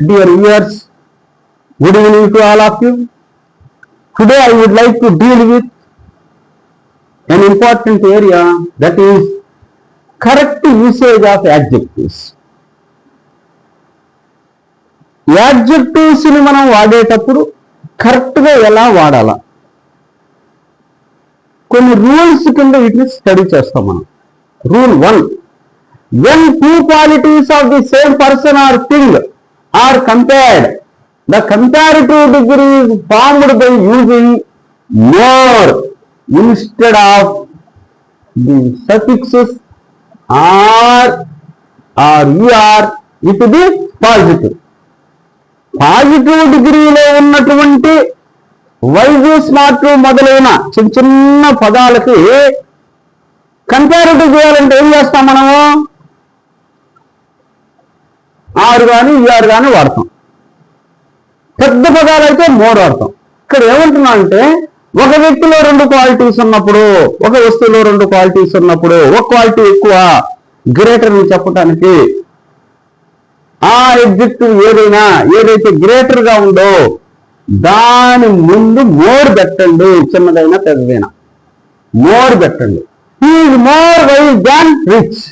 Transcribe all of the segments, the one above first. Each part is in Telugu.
dear viewers, good evening to all of you. Today I would like to deal with an important area, that is correct usage of adjectives. యాడ్జెక్టివ్స్ని మనం వాడేటప్పుడు కరెక్ట్గా ఎలా వాడాలా, కొన్ని రూల్స్ కింద వీటిని స్టడీ చేస్తాం మనం. Rule 1, when two qualities of the same person or thing are compared, the comparative degree is formed by using more instead of the suffixes are or er with the positive. Positive డిగ్రీలో ఉన్నటువంటి వైజ్ స్మార్ట్ మొదలైన చిన్న చిన్న పదాలకి కంపారిటివ్ చేయాలంటే ఏం చేస్తాం మనము? ఆర్ కానీ ఈఆర్ కానీ వాడతాం. పెద్ద పదాలైతే మోర్ వాడతాం. ఇక్కడ ఏమంటున్నా అంటే, ఒక వ్యక్తిలో 2 క్వాలిటీస్ ఉన్నప్పుడు, ఒక వస్తువులో 2 క్వాలిటీస్ ఉన్నప్పుడు, ఒక క్వాలిటీ ఎక్కువ గ్రేటర్ అని చెప్పడానికి ఆ ఎగ్జెక్టివ్ ఏదైతే గ్రేటర్ గా ఉందో దాని ముందు మోర్ పెట్టండి. చిన్నదైనా పెద్దదైనా మోర్ పెట్టండి. He is more wise than rich,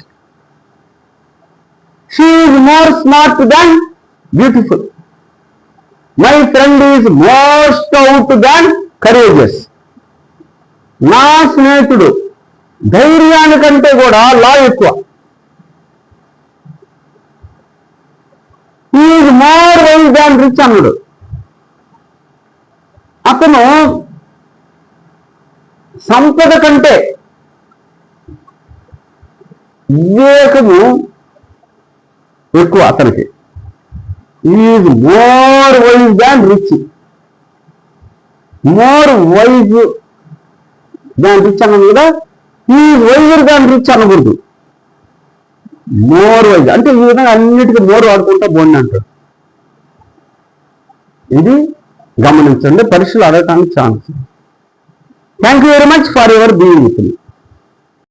she is more smart than beautiful, my friend is more stout than courageous. నా స్నేహితుడు ధైర్యానికంటే కూడా లా ఎక్కువ. He is more wise than rich అన్నాడు. అతను సంపద కంటే వివేకము ఎక్కువ అతనికి. Is more wise than rich, more wise than rich అన్నాను కదా. ఈజ్ వైజర్ దాన్ రిచ్ అనకూడదు, మోర్ వైజ్ అంటే ఈ విధంగా అన్నిటికీ మోర్ వాడుకుంటా బాగుంది అంటాడు. ఇది గమనించండి, పరీక్షలు అడగటానికి chance. Thank you very much for your being with me.